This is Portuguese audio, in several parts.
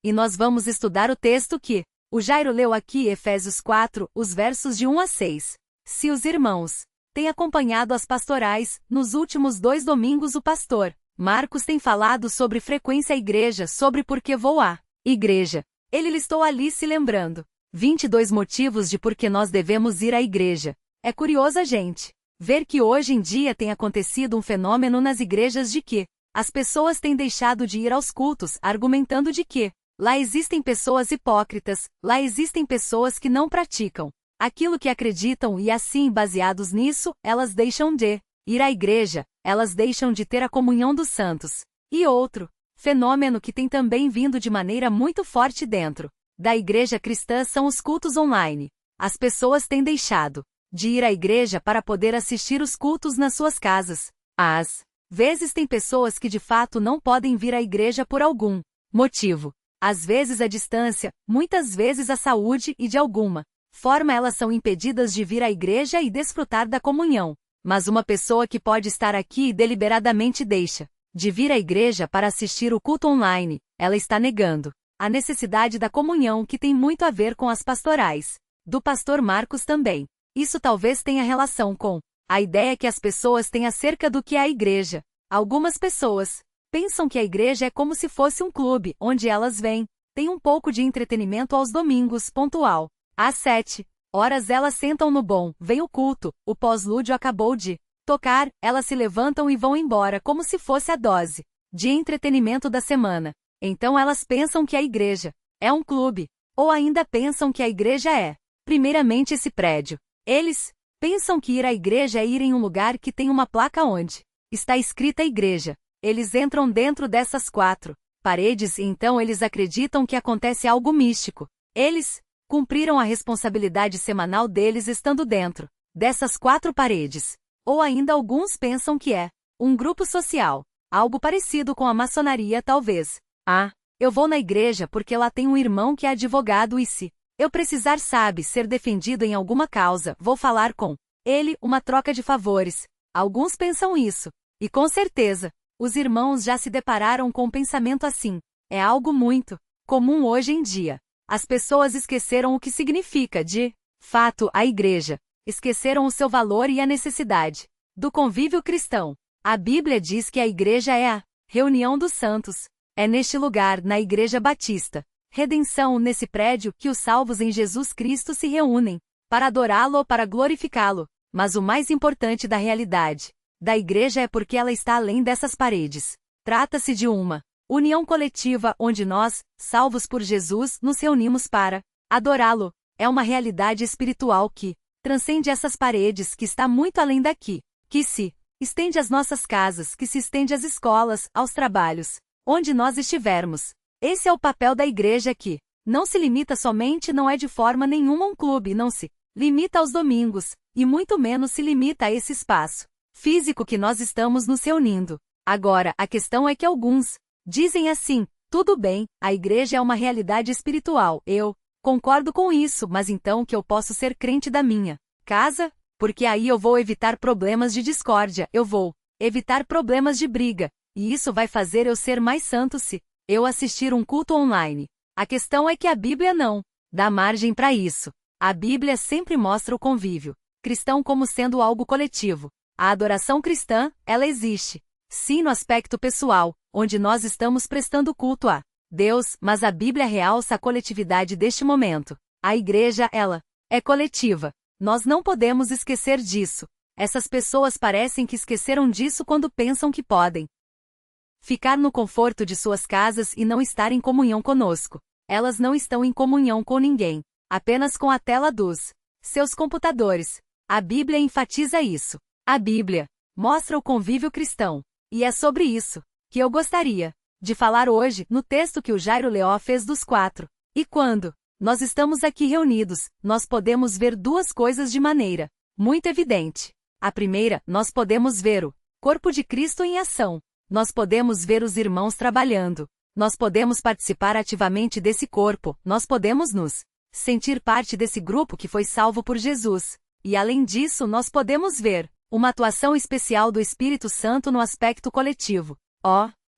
e nós vamos estudar o texto que o Jairo leu aqui, Efésios 4, os versos de 1 a 6. Se os irmãos têm acompanhado as pastorais, nos últimos 2 domingos o pastor Marcos tem falado sobre frequência à igreja, sobre por que vou à igreja. Ele listou ali, se lembrando, 22 motivos de por que nós devemos ir à igreja. É curioso a gente ver que hoje em dia tem acontecido um fenômeno nas igrejas de que as pessoas têm deixado de ir aos cultos, argumentando de que lá existem pessoas hipócritas, lá existem pessoas que não praticam aquilo que acreditam e assim, baseados nisso, elas deixam de ir à igreja, elas deixam de ter a comunhão dos santos. E outro fenômeno que tem também vindo de maneira muito forte dentro da igreja cristã são os cultos online. As pessoas têm deixado de ir à igreja para poder assistir os cultos nas suas casas. Às vezes tem pessoas que de fato não podem vir à igreja por algum motivo. Às vezes a distância, muitas vezes a saúde e de alguma forma elas são impedidas de vir à igreja e desfrutar da comunhão. Mas uma pessoa que pode estar aqui e deliberadamente deixa de vir à igreja para assistir o culto online, ela está negando a necessidade da comunhão que tem muito a ver com as pastorais do pastor Marcos também. Isso talvez tenha relação com a ideia que as pessoas têm acerca do que é a igreja. Algumas pessoas pensam que a igreja é como se fosse um clube, onde elas vêm, têm um pouco de entretenimento aos domingos, pontual. Às 7 horas elas sentam no bom, vem o culto, o pós-lúdio acabou de tocar, elas se levantam e vão embora como se fosse a dose de entretenimento da semana. Então elas pensam que a igreja é um clube, ou ainda pensam que a igreja é, primeiramente, esse prédio. Eles pensam que ir à igreja é ir em um lugar que tem uma placa onde está escrita igreja. Eles entram dentro dessas 4 paredes e então eles acreditam que acontece algo místico. Eles cumpriram a responsabilidade semanal deles estando dentro dessas 4 paredes. Ou ainda alguns pensam que é um grupo social, algo parecido com a maçonaria talvez. Ah, eu vou na igreja porque lá tem um irmão que é advogado e se eu precisar, ser defendido em alguma causa, vou falar com ele, uma troca de favores. Alguns pensam isso. E com certeza, os irmãos já se depararam com um pensamento assim. É algo muito comum hoje em dia. As pessoas esqueceram o que significa, de fato, a igreja. Esqueceram o seu valor e a necessidade do convívio cristão. A Bíblia diz que a igreja é a reunião dos santos. É neste lugar, na Igreja Batista Redenção, nesse prédio, que os salvos em Jesus Cristo se reúnem para adorá-lo ou para glorificá-lo. Mas o mais importante da realidade da igreja é porque ela está além dessas paredes. Trata-se de uma união coletiva onde nós, salvos por Jesus, nos reunimos para adorá-lo. É uma realidade espiritual que transcende essas paredes, que está muito além daqui, que se estende às nossas casas, que se estende às escolas, aos trabalhos, onde nós estivermos. Esse é o papel da igreja que não se limita somente, não é de forma nenhuma um clube, não se limita aos domingos, e muito menos se limita a esse espaço físico que nós estamos nos reunindo. Agora, a questão é que alguns dizem assim: tudo bem, a igreja é uma realidade espiritual, eu concordo com isso, mas então que eu posso ser crente da minha casa? Porque aí eu vou evitar problemas de discórdia, eu vou evitar problemas de briga, e isso vai fazer eu ser mais santo se eu assistir um culto online. A questão é que a Bíblia não dá margem para isso. A Bíblia sempre mostra o convívio cristão como sendo algo coletivo. A adoração cristã, ela existe, sim, no aspecto pessoal, onde nós estamos prestando culto a Deus, mas a Bíblia realça a coletividade deste momento. A igreja, ela é coletiva. Nós não podemos esquecer disso. Essas pessoas parecem que esqueceram disso quando pensam que podem ficar no conforto de suas casas e não estar em comunhão conosco. Elas não estão em comunhão com ninguém, apenas com a tela dos seus computadores. A Bíblia enfatiza isso. A Bíblia mostra o convívio cristão. E é sobre isso que eu gostaria de falar hoje, no texto que o Jairo Leó fez dos 4. E quando nós estamos aqui reunidos, nós podemos ver duas coisas de maneira muito evidente. A primeira, nós podemos ver o corpo de Cristo em ação. Nós podemos ver os irmãos trabalhando. Nós podemos participar ativamente desse corpo. Nós podemos nos sentir parte desse grupo que foi salvo por Jesus. E além disso, nós podemos ver uma atuação especial do Espírito Santo no aspecto coletivo.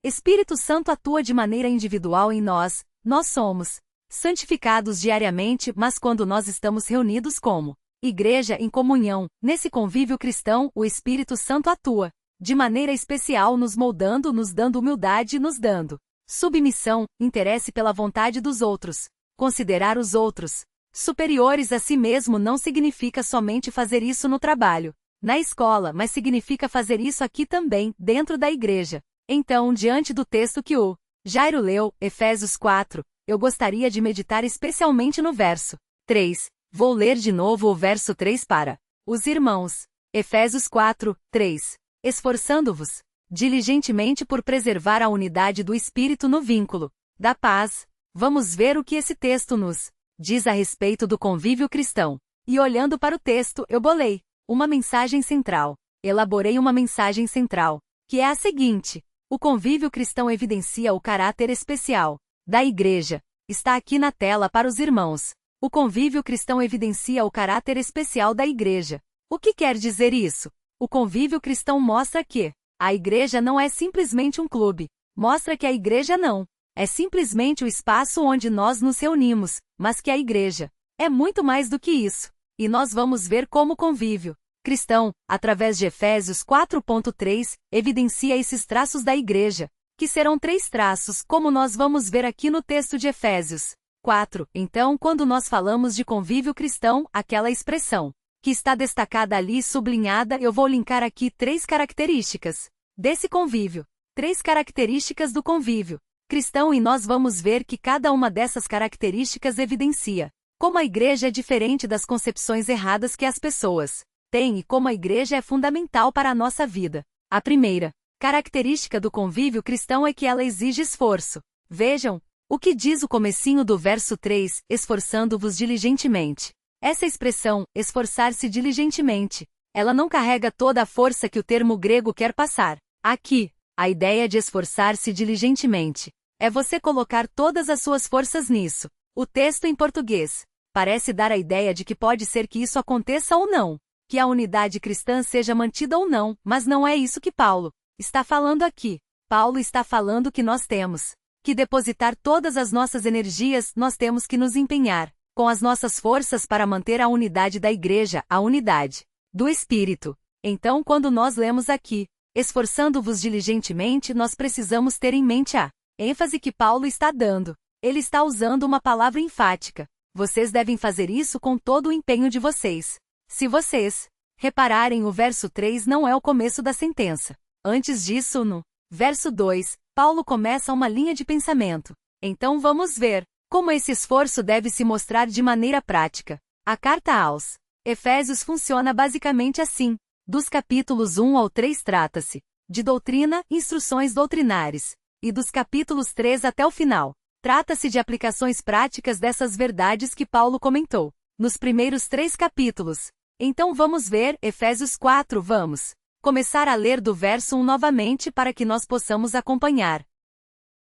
Espírito Santo atua de maneira individual em nós, Nós somos santificados diariamente, mas quando nós estamos reunidos como igreja em comunhão, nesse convívio cristão, o Espírito Santo atua de maneira especial nos moldando, nos dando humildade, nos dando submissão, interesse pela vontade dos outros. Considerar os outros superiores a si mesmo não significa somente fazer isso no trabalho, na escola, mas significa fazer isso aqui também, dentro da igreja. Então, diante do texto que o Jairo leu, Efésios 4, eu gostaria de meditar especialmente no verso 3. Vou ler de novo o verso 3 para os irmãos. Efésios 4, 3. Esforçando-vos diligentemente por preservar a unidade do Espírito no vínculo da paz. Vamos ver o que esse texto nos diz a respeito do convívio cristão. E olhando para o texto, eu bolei uma mensagem central. Elaborei uma mensagem central, que é a seguinte: o convívio cristão evidencia o caráter especial da igreja. Está aqui na tela para os irmãos. O convívio cristão evidencia o caráter especial da igreja. O que quer dizer isso? O convívio cristão mostra que a igreja não é simplesmente um clube. Mostra que a igreja não é simplesmente o espaço onde nós nos reunimos, mas que a igreja é muito mais do que isso. E nós vamos ver como o convívio cristão, através de Efésios 4.3, evidencia esses traços da igreja, que serão 3 traços, como nós vamos ver aqui no texto de Efésios 4. Então, quando nós falamos de convívio cristão, aquela expressão que está destacada ali, sublinhada, eu vou linkar aqui 3 características desse convívio. 3 características do convívio cristão, e nós vamos ver que cada uma dessas características evidencia como a igreja é diferente das concepções erradas que as pessoas têm e como a igreja é fundamental para a nossa vida. A primeira característica do convívio cristão é que ela exige esforço. Vejam o que diz o comecinho do verso 3, esforçando-vos diligentemente. Essa expressão, esforçar-se diligentemente, ela não carrega toda a força que o termo grego quer passar. Aqui, a ideia de esforçar-se diligentemente é você colocar todas as suas forças nisso. O texto em português parece dar a ideia de que pode ser que isso aconteça ou não, que a unidade cristã seja mantida ou não, mas não é isso que Paulo está falando aqui. Paulo está falando que nós temos que depositar todas as nossas energias, nós temos que nos empenhar com as nossas forças para manter a unidade da igreja, a unidade do Espírito. Então, quando nós lemos aqui, esforçando-vos diligentemente, nós precisamos ter em mente a ênfase que Paulo está dando. Ele está usando uma palavra enfática. Vocês devem fazer isso com todo o empenho de vocês. Se vocês repararem, o verso 3 não é o começo da sentença. Antes disso, no verso 2, Paulo começa uma linha de pensamento. Então vamos ver como esse esforço deve se mostrar de maneira prática. A carta aos Efésios funciona basicamente assim. Dos capítulos 1 ao 3 trata-se de doutrina, instruções doutrinares. E dos capítulos 3 até o final, trata-se de aplicações práticas dessas verdades que Paulo comentou nos primeiros 3 capítulos. Então vamos ver Efésios 4, vamos começar a ler do verso 1 novamente para que nós possamos acompanhar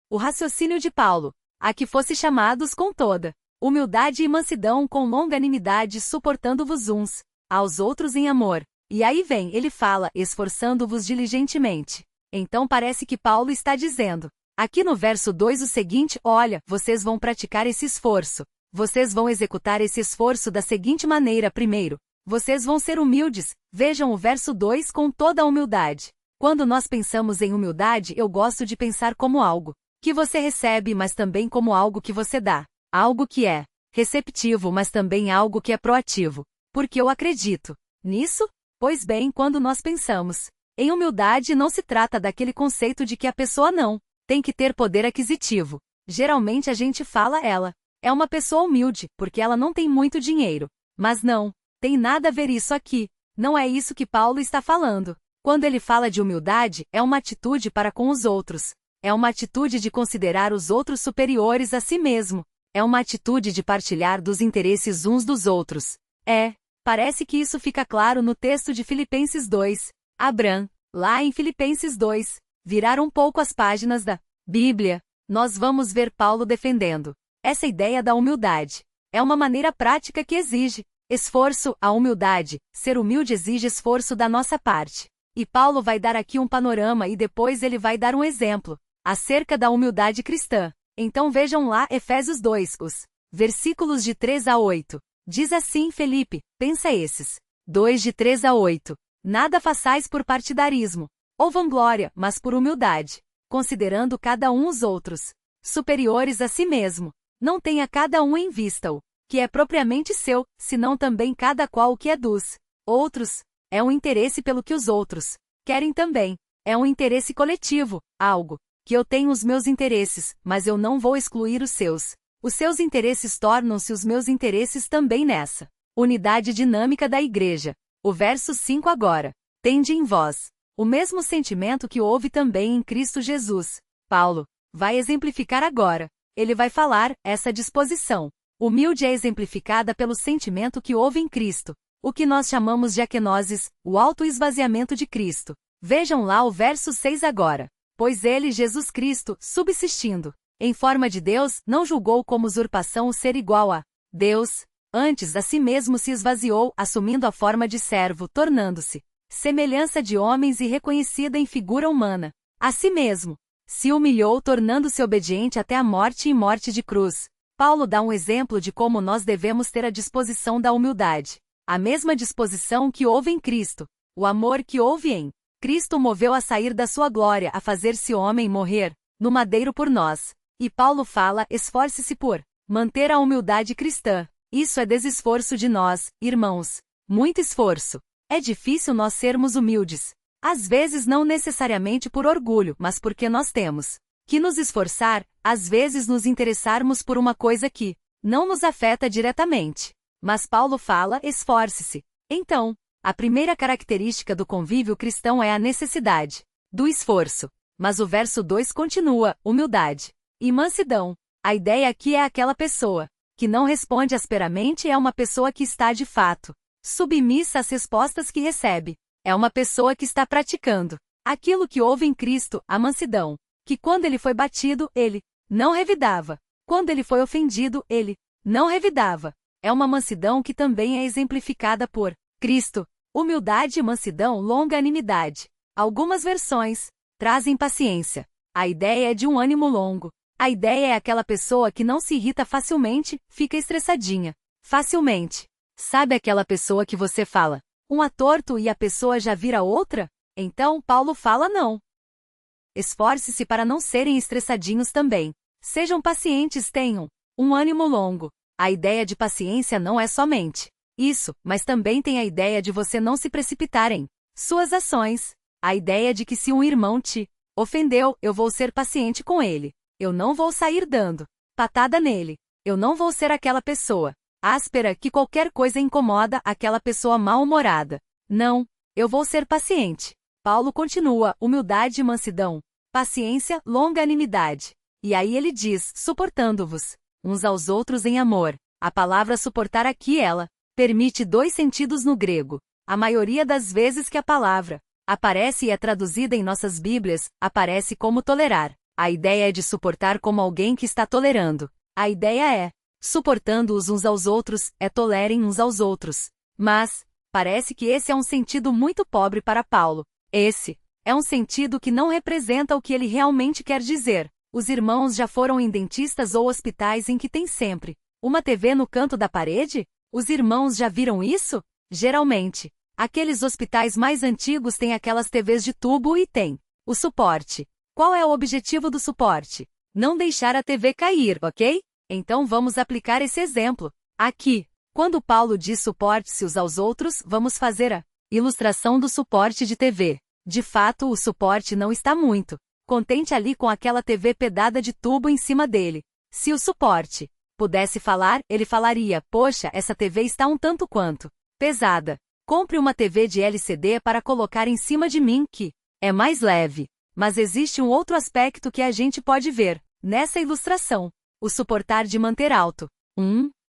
o raciocínio de Paulo. A que fosse chamados com toda humildade e mansidão, com longanimidade, suportando-vos uns aos outros em amor. E aí vem, ele fala, esforçando-vos diligentemente. Então parece que Paulo está dizendo aqui no verso 2 o seguinte: olha, vocês vão praticar esse esforço. Vocês vão executar esse esforço da seguinte maneira: primeiro, vocês vão ser humildes. Vejam o verso 2 com toda a humildade. Quando nós pensamos em humildade, eu gosto de pensar como algo que você recebe, mas também como algo que você dá. Algo que é receptivo, mas também algo que é proativo. Porque eu acredito nisso? Pois bem, quando nós pensamos em humildade, não se trata daquele conceito de que a pessoa não tem que ter poder aquisitivo. Geralmente a gente fala ela é uma pessoa humilde, porque ela não tem muito dinheiro. Mas não tem nada a ver isso aqui. Não é isso que Paulo está falando. Quando ele fala de humildade, é uma atitude para com os outros. É uma atitude de considerar os outros superiores a si mesmo. É uma atitude de partilhar dos interesses uns dos outros. Parece que isso fica claro no texto de Filipenses 2. Abraham, lá em Filipenses 2, virar um pouco as páginas da Bíblia, nós vamos ver Paulo defendendo essa ideia da humildade. É uma maneira prática que exige esforço. A humildade, ser humilde, exige esforço da nossa parte. E Paulo vai dar aqui um panorama e depois ele vai dar um exemplo acerca da humildade cristã. Então vejam lá Efésios 2, os versículos de 3 a 8. Diz assim Felipe, pensa esses. 2 de 3 a 8. Nada façais por partidarismo, ou vanglória, mas por humildade, considerando cada um os outros, superiores a si mesmo. Não tenha cada um em vista o que é propriamente seu, senão também cada qual o que é dos outros. É um interesse pelo que os outros querem também. É um interesse coletivo, algo que eu tenho os meus interesses, mas eu não vou excluir os seus. Os seus interesses tornam-se os meus interesses também nessa unidade dinâmica da igreja. O verso 5 agora. Tende em vós o mesmo sentimento que houve também em Cristo Jesus. Paulo vai exemplificar agora. Ele vai falar, essa disposição humilde é exemplificada pelo sentimento que houve em Cristo, o que nós chamamos de akenoses, o auto-esvaziamento de Cristo. Vejam lá o verso 6 agora. Pois ele, Jesus Cristo, subsistindo em forma de Deus, não julgou como usurpação o ser igual a Deus, antes a si mesmo se esvaziou, assumindo a forma de servo, tornando-se semelhança de homens e reconhecida em figura humana. A si mesmo se humilhou, tornando-se obediente até a morte e morte de cruz. Paulo dá um exemplo de como nós devemos ter a disposição da humildade. A mesma disposição que houve em Cristo. O amor que houve em Cristo moveu a sair da sua glória a fazer-se homem e morrer no madeiro por nós. E Paulo fala, esforce-se por manter a humildade cristã. Isso é desesforço de nós, irmãos. Muito esforço. É difícil nós sermos humildes. Às vezes não necessariamente por orgulho, mas porque nós temos que nos esforçar, às vezes nos interessarmos por uma coisa que não nos afeta diretamente. Mas Paulo fala, esforce-se. Então, a primeira característica do convívio cristão é a necessidade do esforço. Mas o verso 2 continua, humildade e mansidão. A ideia aqui é aquela pessoa que não responde asperamente, é uma pessoa que está de fato submissa às respostas que recebe. É uma pessoa que está praticando aquilo que houve em Cristo, a mansidão, que quando ele foi batido, ele não revidava. Quando ele foi ofendido, ele não revidava. É uma mansidão que também é exemplificada por Cristo. Humildade e mansidão, longanimidade. Algumas versões trazem paciência. A ideia é de um ânimo longo. A ideia é aquela pessoa que não se irrita facilmente, fica estressadinha facilmente. Sabe aquela pessoa que você fala um atorto e a pessoa já vira outra? Então Paulo fala não. Esforce-se para não serem estressadinhos também. Sejam pacientes, tenham um ânimo longo. A ideia de paciência não é somente isso, mas também tem a ideia de você não se precipitar em suas ações. A ideia de que se um irmão te ofendeu, eu vou ser paciente com ele. Eu não vou sair dando patada nele. Eu não vou ser aquela pessoa áspera que qualquer coisa incomoda, aquela pessoa mal-humorada. Não, eu vou ser paciente. Paulo continua, humildade e mansidão, paciência, longanimidade. E aí ele diz, suportando-vos uns aos outros em amor. A palavra suportar aqui ela permite dois sentidos no grego. A maioria das vezes que a palavra aparece e é traduzida em nossas Bíblias, aparece como tolerar. A ideia é de suportar como alguém que está tolerando. A ideia é suportando-os uns aos outros, é tolerem uns aos outros. Mas parece que esse é um sentido muito pobre para Paulo. Esse é um sentido que não representa o que ele realmente quer dizer. Os irmãos já foram em dentistas ou hospitais em que tem sempre uma TV no canto da parede? Os irmãos já viram isso? Geralmente, aqueles hospitais mais antigos têm aquelas TVs de tubo e tem o suporte. Qual é o objetivo do suporte? Não deixar a TV cair, ok? Então vamos aplicar esse exemplo aqui. Quando Paulo diz suporte-se uns aos outros, vamos fazer a ilustração do suporte de TV. De fato, o suporte não está muito contente ali com aquela TV pedada de tubo em cima dele. Se o suporte pudesse falar, ele falaria, poxa, essa TV está um tanto quanto pesada. Compre uma TV de LCD para colocar em cima de mim que é mais leve. Mas existe um outro aspecto que a gente pode ver nessa ilustração. O suportar de manter alto.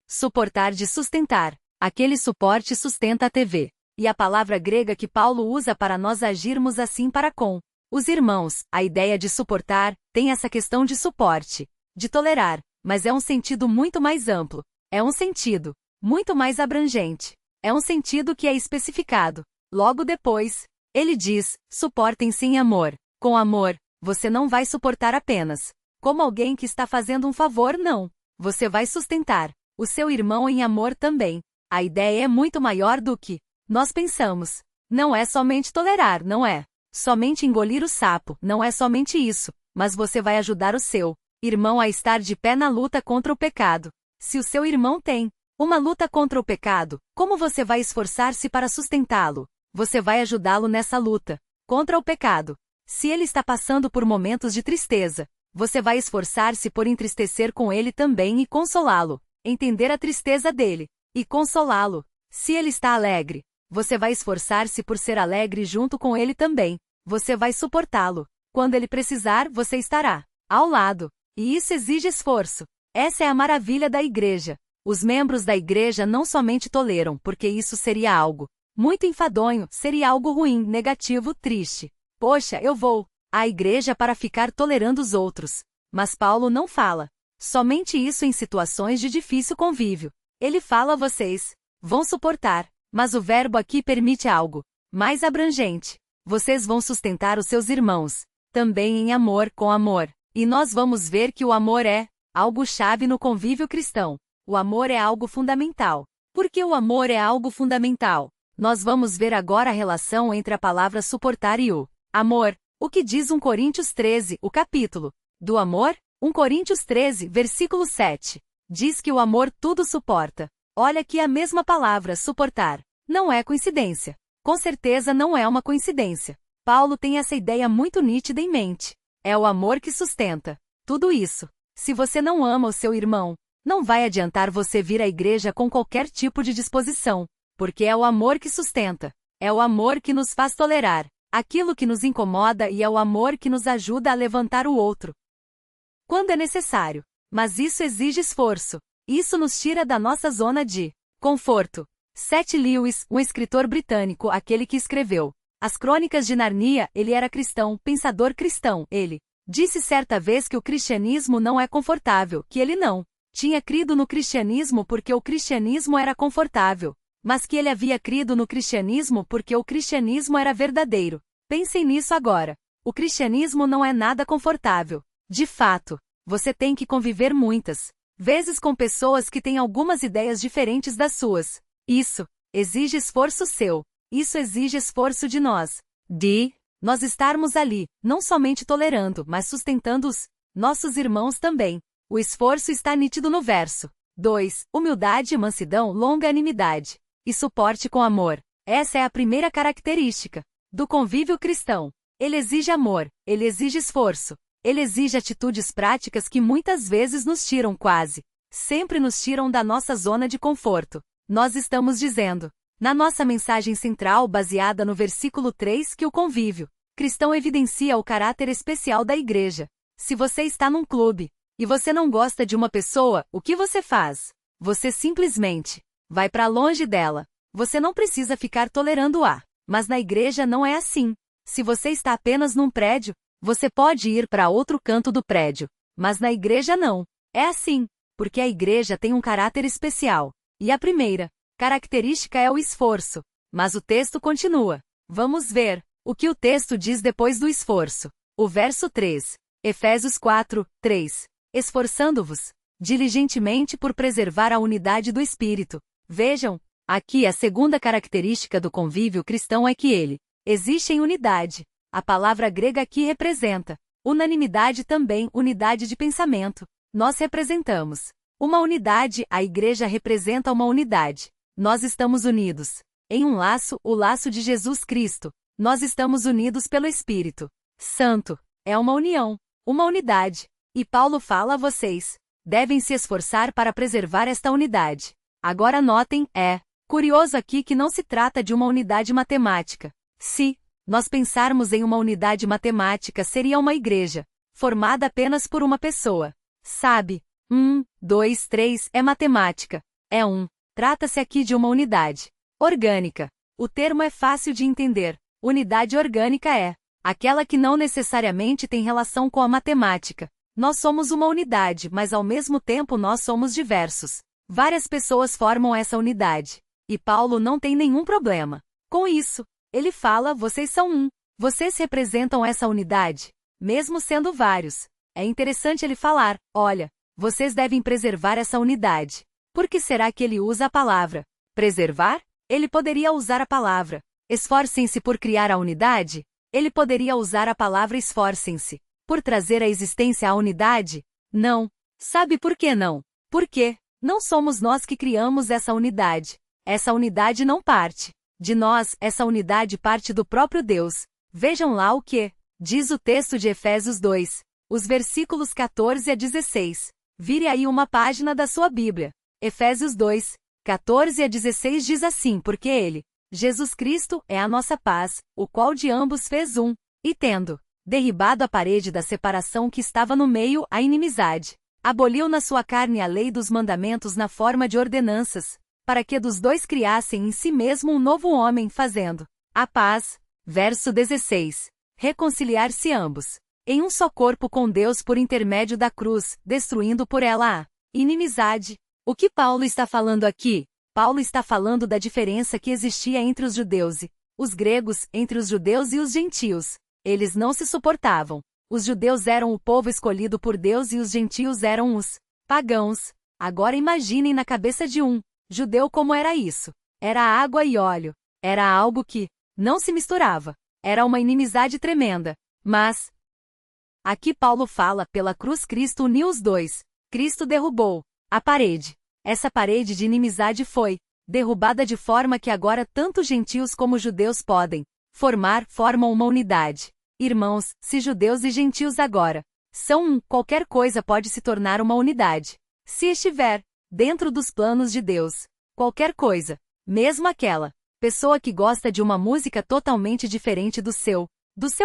Suportar de sustentar. Aquele suporte sustenta a TV. E a palavra grega que Paulo usa para nós agirmos assim para com os irmãos, a ideia de suportar, tem essa questão de suporte, de tolerar, mas é um sentido muito mais amplo. É um sentido muito mais abrangente. É um sentido que é especificado. Logo depois, ele diz, suportem-se em amor. Com amor, você não vai suportar apenas como alguém que está fazendo um favor, não. Você vai sustentar o seu irmão em amor também. A ideia é muito maior do que nós pensamos. Não é somente tolerar, não é somente engolir o sapo, não é somente isso, mas você vai ajudar o seu irmão a estar de pé na luta contra o pecado. Se o seu irmão tem uma luta contra o pecado, como você vai esforçar-se para sustentá-lo? Você vai ajudá-lo nessa luta contra o pecado. Se ele está passando por momentos de tristeza, você vai esforçar-se por entristecer com ele também e consolá-lo, entender a tristeza dele e consolá-lo. Se ele está alegre, você vai esforçar-se por ser alegre junto com ele também. Você vai suportá-lo. Quando ele precisar, você estará ao lado. E isso exige esforço. Essa é a maravilha da igreja. Os membros da igreja não somente toleram, porque isso seria algo muito enfadonho, seria algo ruim, negativo, triste. Poxa, eu vou à igreja para ficar tolerando os outros. Mas Paulo não fala somente isso em situações de difícil convívio. Ele fala: vocês vão suportar, mas o verbo aqui permite algo mais abrangente. Vocês vão sustentar os seus irmãos, também em amor, com amor. E nós vamos ver que o amor é algo chave no convívio cristão. O amor é algo fundamental. Por que o amor é algo fundamental? Nós vamos ver agora a relação entre a palavra suportar e o amor. O que diz 1 Coríntios 13, o capítulo do amor? 1 Coríntios 13, versículo 7. Diz que o amor tudo suporta. Olha aqui a mesma palavra, suportar. Não é coincidência. Com certeza não é uma coincidência. Paulo tem essa ideia muito nítida em mente. É o amor que sustenta tudo isso. Se você não ama o seu irmão, não vai adiantar você vir à igreja com qualquer tipo de disposição, porque é o amor que sustenta. É o amor que nos faz tolerar aquilo que nos incomoda e é o amor que nos ajuda a levantar o outro quando é necessário. Mas isso exige esforço. Isso nos tira da nossa zona de conforto. C.S. Lewis, um escritor britânico, aquele que escreveu As Crônicas de Narnia, ele era cristão, pensador cristão. Ele disse certa vez que o cristianismo não é confortável, que ele não tinha crido no cristianismo porque o cristianismo era confortável, mas que ele havia crido no cristianismo porque o cristianismo era verdadeiro. Pensem nisso agora. O cristianismo não é nada confortável. De fato, você tem que conviver muitas vezes com pessoas que têm algumas ideias diferentes das suas. Isso exige esforço seu. Isso exige esforço de nós. Nós estarmos ali, não somente tolerando, mas sustentando os nossos irmãos também. O esforço está nítido no verso 2. Humildade, mansidão, longanimidade e suporte com amor. Essa é a primeira característica do convívio cristão. Ele exige amor, ele exige esforço, ele exige atitudes práticas que muitas vezes nos tiram sempre nos tiram da nossa zona de conforto. Nós estamos dizendo, na nossa mensagem central baseada no versículo 3, que o convívio cristão evidencia o caráter especial da igreja. Se você está num clube e você não gosta de uma pessoa, o que você faz? Você simplesmente vai para longe dela. Você não precisa ficar tolerando-a. Mas na igreja não é assim. Se você está apenas num prédio, você pode ir para outro canto do prédio. Mas na igreja não. É assim, porque a igreja tem um caráter especial. E a primeira característica é o esforço. Mas o texto continua. Vamos ver o que o texto diz depois do esforço. O verso 3. Efésios 4, 3. Esforçando-vos diligentemente por preservar a unidade do Espírito. Vejam, aqui a segunda característica do convívio cristão é que ele existe em unidade. A palavra grega aqui representa unanimidade também, unidade de pensamento. Nós representamos uma unidade, a igreja representa uma unidade. Nós estamos unidos em um laço, o laço de Jesus Cristo. Nós estamos unidos pelo Espírito Santo. É uma união, uma unidade. E Paulo fala a vocês, devem se esforçar para preservar esta unidade. Agora notem, é curioso aqui que não se trata de uma unidade matemática. Se nós pensarmos em uma unidade matemática, seria uma igreja formada apenas por uma pessoa. Sabe? 1, 2, 3 é matemática. É Trata-se aqui de uma unidade orgânica. O termo é fácil de entender. Unidade orgânica é aquela que não necessariamente tem relação com a matemática. Nós somos uma unidade, mas ao mesmo tempo nós somos diversos. Várias pessoas formam essa unidade. E Paulo não tem nenhum problema com isso. Ele fala, vocês são um. Vocês representam essa unidade, mesmo sendo vários. É interessante ele falar, olha, vocês devem preservar essa unidade. Por que será que ele usa a palavra preservar? Ele poderia usar a palavra esforcem-se por criar a unidade? Ele poderia usar a palavra esforcem-se por trazer à existência a unidade? Não. Sabe por que não? Porque não somos nós que criamos essa unidade. Essa unidade não parte de nós, essa unidade parte do próprio Deus. Vejam lá o que diz o texto de Efésios 2, os versículos 14 a 16. Vire aí uma página da sua Bíblia. Efésios 2, 14 a 16 diz assim: porque ele, Jesus Cristo, é a nossa paz, o qual de ambos fez um, e tendo derribado a parede da separação que estava no meio, a inimizade, aboliu na sua carne a lei dos mandamentos na forma de ordenanças, para que dos dois criassem em si mesmo um novo homem, fazendo a paz. Verso 16. Reconciliar-se ambos em um só corpo com Deus por intermédio da cruz, destruindo por ela a inimizade. O que Paulo está falando aqui? Paulo está falando da diferença que existia entre os judeus e os gregos, entre os judeus e os gentios. Eles não se suportavam. Os judeus eram o povo escolhido por Deus e os gentios eram os pagãos. Agora imaginem na cabeça de um judeu como era isso. Era água e óleo. Era algo que não se misturava. Era uma inimizade tremenda. Mas aqui Paulo fala, pela cruz Cristo uniu os dois. Cristo derrubou a parede. Essa parede de inimizade foi derrubada de forma que agora tanto gentios como judeus formam uma unidade. Irmãos, se judeus e gentios agora são um, qualquer coisa pode se tornar uma unidade. Se estiver dentro dos planos de Deus, qualquer coisa, mesmo aquela pessoa que gosta de uma música totalmente diferente do seu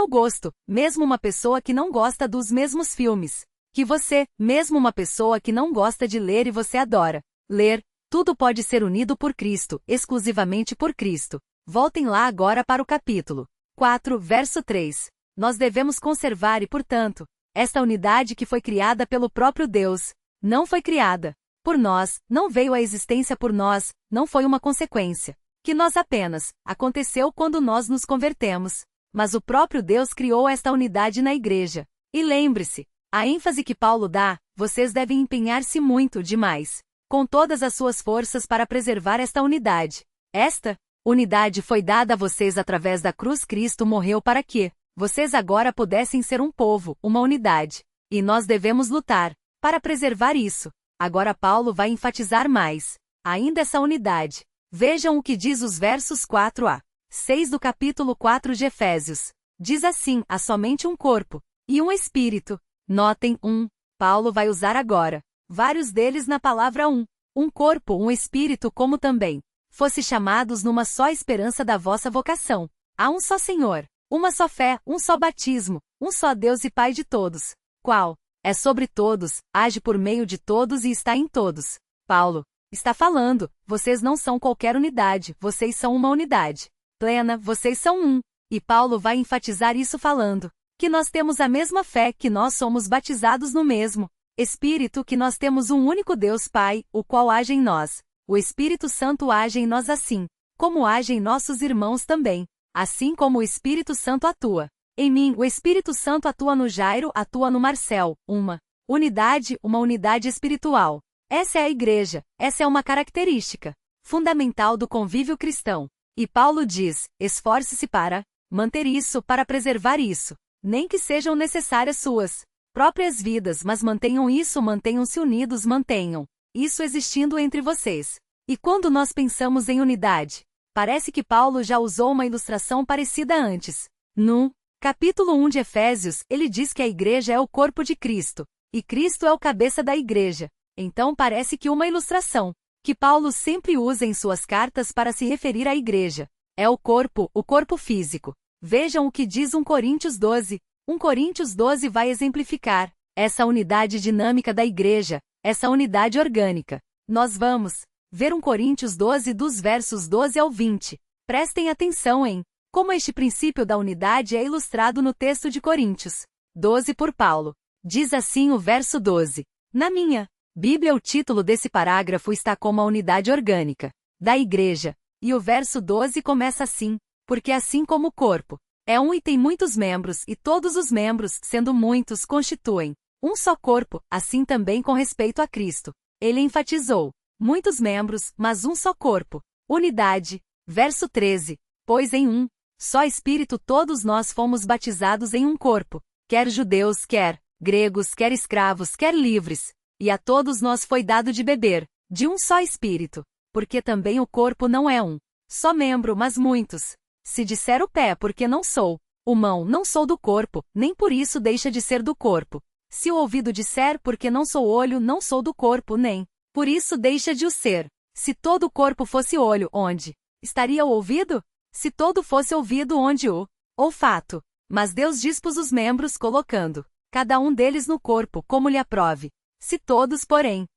gosto, mesmo uma pessoa que não gosta dos mesmos filmes que você, mesmo uma pessoa que não gosta de ler e você adora ler, tudo pode ser unido por Cristo, exclusivamente por Cristo. Voltem lá agora para o capítulo 4, verso 3. Nós devemos conservar e, portanto, esta unidade que foi criada pelo próprio Deus, não foi criada por nós, não veio à existência por nós, não foi uma consequência que nós apenas aconteceu quando nós nos convertemos. Mas o próprio Deus criou esta unidade na igreja. E lembre-se, a ênfase que Paulo dá, vocês devem empenhar-se muito demais, com todas as suas forças para preservar esta unidade. Esta unidade foi dada a vocês através da cruz. Cristo morreu para que vocês agora pudessem ser um povo, uma unidade. E nós devemos lutar para preservar isso. Agora Paulo vai enfatizar mais ainda essa unidade. Vejam o que diz os versos 4 a 6 do capítulo 4 de Efésios. Diz assim: há somente um corpo e um espírito. Notem, Paulo vai usar agora vários deles na palavra um corpo, um espírito, como também fosse chamados numa só esperança da vossa vocação. Há um só Senhor, uma só fé, um só batismo, um só Deus e Pai de todos, qual é sobre todos, age por meio de todos e está em todos. Paulo está falando, vocês não são qualquer unidade, vocês são uma unidade plena, vocês são um. E Paulo vai enfatizar isso falando que nós temos a mesma fé, que nós somos batizados no mesmo Espírito, que nós temos um único Deus Pai, o qual age em nós. O Espírito Santo age em nós assim como age em nossos irmãos também. Assim como o Espírito Santo atua em mim, o Espírito Santo atua no Jairo, atua no Marcel. Uma unidade espiritual. Essa é a igreja, essa é uma característica fundamental do convívio cristão. E Paulo diz, esforce-se para manter isso, para preservar isso. Nem que sejam necessárias suas próprias vidas, mas mantenham isso, mantenham-se unidos, mantenham isso existindo entre vocês. E quando nós pensamos em unidade, parece que Paulo já usou uma ilustração parecida antes. No capítulo 1 de Efésios, ele diz que a igreja é o corpo de Cristo, e Cristo é o cabeça da igreja. Então parece que uma ilustração que Paulo sempre usa em suas cartas para se referir à igreja é o corpo físico. Vejam o que diz 1 Coríntios 12. 1 Coríntios 12 vai exemplificar essa unidade dinâmica da igreja, essa unidade orgânica. Nós vamos ver 1 Coríntios 12 dos versos 12 ao 20. Prestem atenção em como este princípio da unidade é ilustrado no texto de Coríntios 12 por Paulo. Diz assim o verso 12. Na minha Bíblia, o título desse parágrafo está como a unidade orgânica da igreja. E o verso 12 começa assim: porque assim como o corpo é um e tem muitos membros, e todos os membros, sendo muitos, constituem Um só corpo, assim também com respeito a Cristo. Ele enfatizou: muitos membros, mas um só corpo. Unidade. Verso 13. Pois em um só Espírito todos nós fomos batizados em um corpo, quer judeus, quer gregos, quer escravos, quer livres, e a todos nós foi dado de beber, de um só Espírito, porque também o corpo não é um só membro, mas muitos. Se disser o pé, porque não sou, o mão, não sou do corpo, nem por isso deixa de ser do corpo. Se o ouvido disser, porque não sou olho, não sou do corpo, nem por isso deixa de o ser. Se todo o corpo fosse olho, onde estaria o ouvido? Se todo fosse ouvido, onde o olfato? Mas Deus dispôs os membros, colocando cada um deles no corpo, como lhe aprove. Se todos, porém,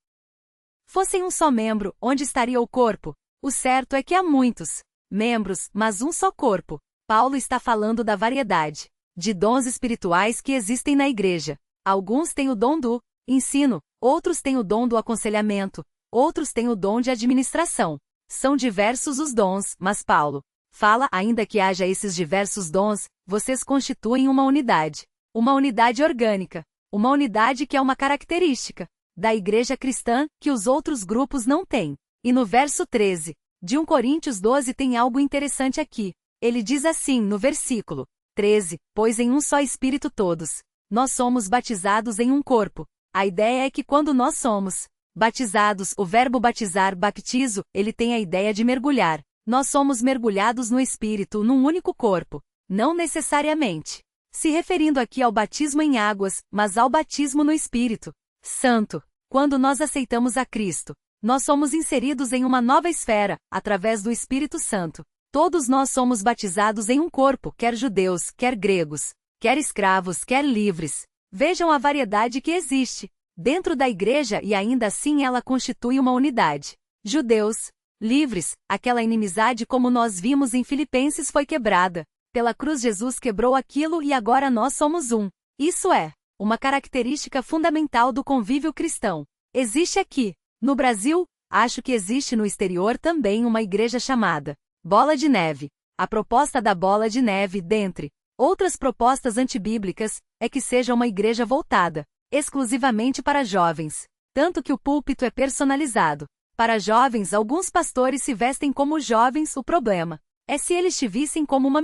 fossem um só membro, onde estaria o corpo? O certo é que há muitos membros, mas um só corpo. Paulo está falando da variedade de dons espirituais que existem na igreja. Alguns têm o dom do ensino, outros têm o dom do aconselhamento, outros têm o dom de administração. São diversos os dons, mas Paulo fala, ainda que haja esses diversos dons, vocês constituem uma unidade orgânica, uma unidade que é uma característica da igreja cristã, que os outros grupos não têm. E no verso 13 de 1 Coríntios 12 tem algo interessante aqui. Ele diz assim no versículo 13, pois em um só Espírito todos nós somos batizados em um corpo. A ideia é que quando nós somos batizados, o verbo batizar, baptizo, ele tem a ideia de mergulhar. Nós somos mergulhados no Espírito, num único corpo. Não necessariamente se referindo aqui ao batismo em águas, mas ao batismo no Espírito Santo. Quando nós aceitamos a Cristo, nós somos inseridos em uma nova esfera, através do Espírito Santo. Todos nós somos batizados em um corpo, quer judeus, quer gregos, quer escravos, quer livres. Vejam a variedade que existe dentro da igreja e ainda assim ela constitui uma unidade. Judeus, livres, aquela inimizade como nós vimos em Filipenses foi quebrada. Pela cruz Jesus quebrou aquilo e agora nós somos um. Isso é uma característica fundamental do convívio cristão. Existe aqui, no Brasil, acho que existe no exterior também uma igreja chamada Bola de Neve. A proposta da Bola de Neve, dentre outras propostas antibíblicas, é que seja uma igreja voltada exclusivamente para jovens, tanto que o púlpito é personalizado. Para jovens, alguns pastores se vestem como jovens. O problema é se eles te vissem como uma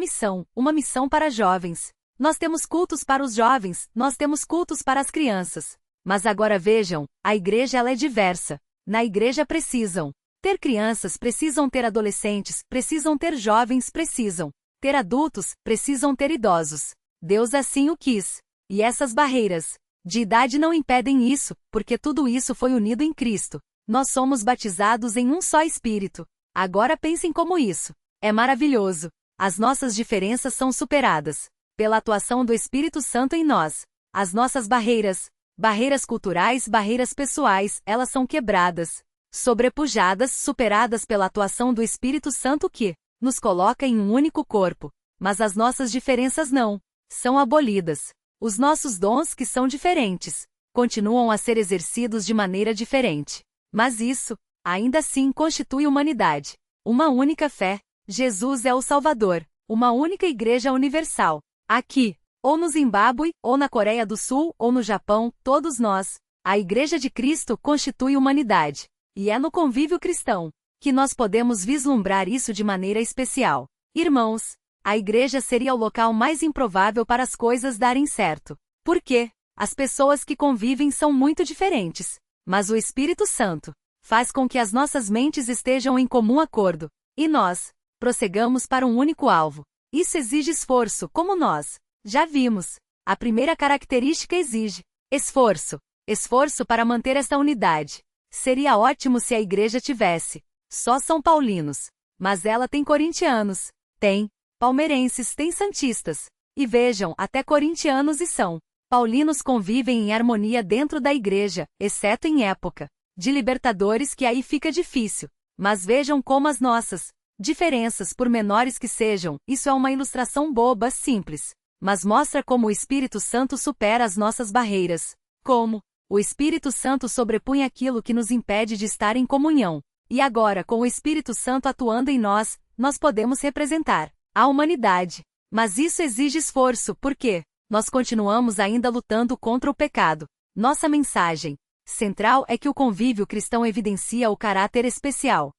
missão para jovens. Nós temos cultos para os jovens, nós temos cultos para as crianças. Mas agora vejam, a igreja ela é diversa. Na igreja precisam ter crianças, precisam ter adolescentes, precisam ter jovens, precisam ter adultos, precisam ter idosos. Deus assim o quis. E essas barreiras de idade não impedem isso, porque tudo isso foi unido em Cristo. Nós somos batizados em um só Espírito. Agora pensem como isso é maravilhoso. As nossas diferenças são superadas pela atuação do Espírito Santo em nós. As nossas barreiras culturais, barreiras pessoais, elas são quebradas, sobrepujadas, superadas pela atuação do Espírito Santo que nos coloca em um único corpo. Mas as nossas diferenças não são abolidas. Os nossos dons, que são diferentes, continuam a ser exercidos de maneira diferente. Mas isso, ainda assim, constitui humanidade. Uma única fé. Jesus é o Salvador. Uma única igreja universal. Aqui, ou no Zimbábue, ou na Coreia do Sul, ou no Japão, todos nós, a Igreja de Cristo constitui humanidade. E é no convívio cristão que nós podemos vislumbrar isso de maneira especial. Irmãos, a igreja seria o local mais improvável para as coisas darem certo. Por quê? As pessoas que convivem são muito diferentes. Mas o Espírito Santo faz com que as nossas mentes estejam em comum acordo. E nós prossegamos para um único alvo. Isso exige esforço, como nós já vimos. A primeira característica exige esforço. Esforço para manter essa unidade. Seria ótimo se a igreja tivesse só São Paulinos. Mas ela tem corintianos, tem palmeirenses, tem santistas. E vejam, até corintianos e São Paulinos convivem em harmonia dentro da igreja, exceto em época de Libertadores, que aí fica difícil. Mas vejam como as nossas diferenças, por menores que sejam, isso é uma ilustração boba, simples, mas mostra como o Espírito Santo supera as nossas barreiras. Como o Espírito Santo sobrepunha aquilo que nos impede de estar em comunhão. E agora, com o Espírito Santo atuando em nós, nós podemos representar a humanidade. Mas isso exige esforço, porque nós continuamos ainda lutando contra o pecado. Nossa mensagem central é que o convívio cristão evidencia o caráter especial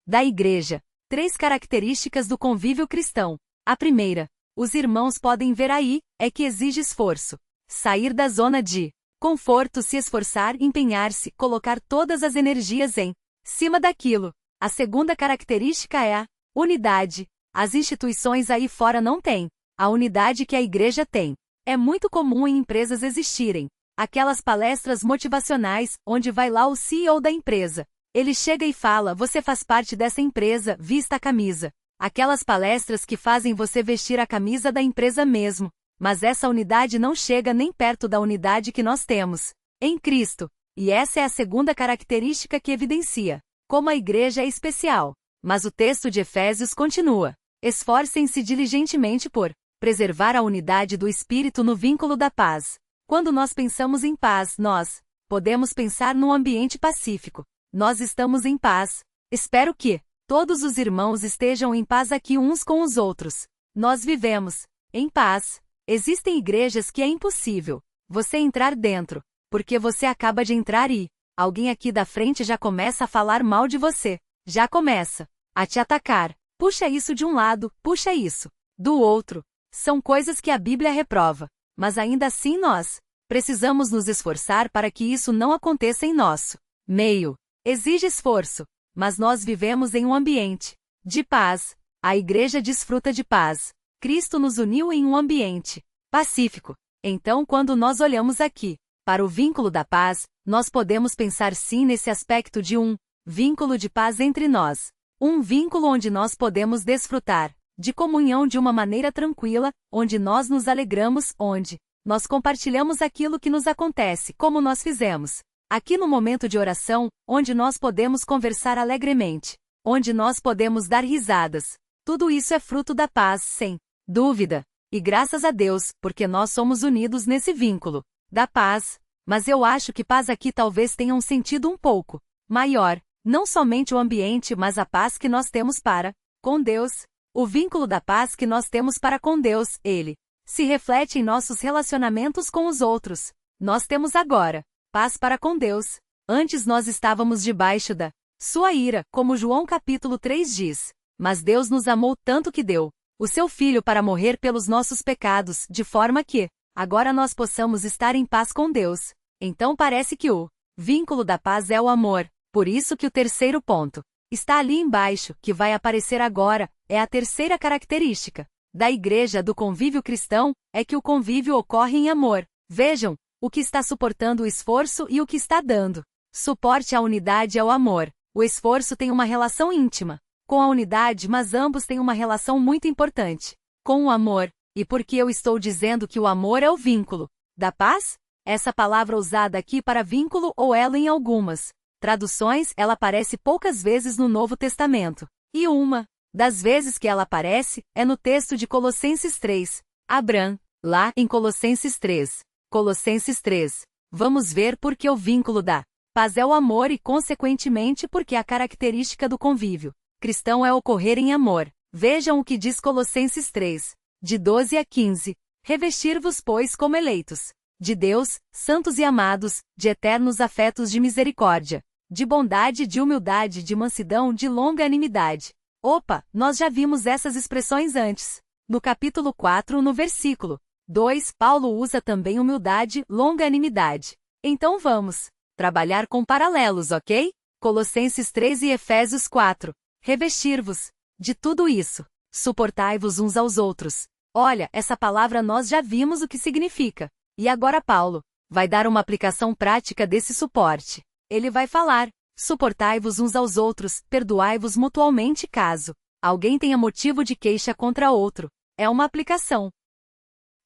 da igreja. 3 características do convívio cristão. A primeira, os irmãos podem ver aí, é que exige esforço. Sair da zona de conforto, se esforçar, empenhar-se, colocar todas as energias em cima daquilo. A segunda característica é a unidade. As instituições aí fora não têm a unidade que a igreja tem. É muito comum em empresas existirem aquelas palestras motivacionais, onde vai lá o CEO da empresa. Ele chega e fala: você faz parte dessa empresa, vista a camisa. Aquelas palestras que fazem você vestir a camisa da empresa mesmo. Mas essa unidade não chega nem perto da unidade que nós temos em Cristo. E essa é a segunda característica que evidencia como a igreja é especial. Mas o texto de Efésios continua: esforcem-se diligentemente por preservar a unidade do Espírito no vínculo da paz. Quando nós pensamos em paz, nós podemos pensar num ambiente pacífico. Nós estamos em paz. Espero que todos os irmãos estejam em paz aqui uns com os outros. Nós vivemos em paz. Existem igrejas que é impossível você entrar dentro, porque você acaba de entrar e alguém aqui da frente já começa a falar mal de você. Já começa a te atacar. Puxa isso de um lado, puxa isso do outro. São coisas que a Bíblia reprova. Mas ainda assim nós precisamos nos esforçar para que isso não aconteça em nosso meio. Exige esforço, mas nós vivemos em um ambiente de paz. A igreja desfruta de paz. Cristo nos uniu em um ambiente pacífico. Então, quando nós olhamos aqui para o vínculo da paz, nós podemos pensar sim nesse aspecto de um vínculo de paz entre nós. Um vínculo onde nós podemos desfrutar de comunhão de uma maneira tranquila, onde nós nos alegramos, onde nós compartilhamos aquilo que nos acontece, como nós fizemos aqui no momento de oração, onde nós podemos conversar alegremente, onde nós podemos dar risadas. Tudo isso é fruto da paz, sem dúvida. E graças a Deus, porque nós somos unidos nesse vínculo da paz. Mas eu acho que paz aqui talvez tenha um sentido um pouco maior. Não somente o ambiente, mas a paz que nós temos para com Deus. O vínculo da paz que nós temos para com Deus, ele se reflete em nossos relacionamentos com os outros. Nós temos agora paz para com Deus. Antes nós estávamos debaixo da sua ira, como João capítulo 3 diz. Mas Deus nos amou tanto que deu o seu Filho para morrer pelos nossos pecados, de forma que agora nós possamos estar em paz com Deus. Então parece que o vínculo da paz é o amor. Por isso que o terceiro ponto está ali embaixo, que vai aparecer agora, é a terceira característica da igreja do convívio cristão, é que o convívio ocorre em amor. Vejam, o que está suportando o esforço e o que está dando suporte à unidade é o amor. O esforço tem uma relação íntima com a unidade, mas ambos têm uma relação muito importante com o amor. E por que eu estou dizendo que o amor é o vínculo da paz? Essa palavra usada aqui para vínculo ou elo em algumas traduções, ela aparece poucas vezes no Novo Testamento. E uma das vezes que ela aparece é no texto de Colossenses 3. Abraham, lá em Colossenses 3. Colossenses 3. Vamos ver por que o vínculo da paz é o amor e, consequentemente, porque a característica do convívio cristão é ocorrer em amor. Vejam o que diz Colossenses 3, de 12 a 15. Revestir-vos, pois, como eleitos de Deus, santos e amados, de eternos afetos de misericórdia, de bondade, de humildade, de mansidão, de longanimidade. Opa, nós já vimos essas expressões antes. No capítulo 4, no versículo 2, Paulo usa também humildade, longanimidade. Então vamos trabalhar com paralelos, ok? Colossenses 3 e Efésios 4. Revestir-vos de tudo isso. Suportai-vos uns aos outros. Olha, essa palavra nós já vimos o que significa. E agora Paulo vai dar uma aplicação prática desse suporte. Ele vai falar: suportai-vos uns aos outros, perdoai-vos mutualmente caso alguém tenha motivo de queixa contra outro. É uma aplicação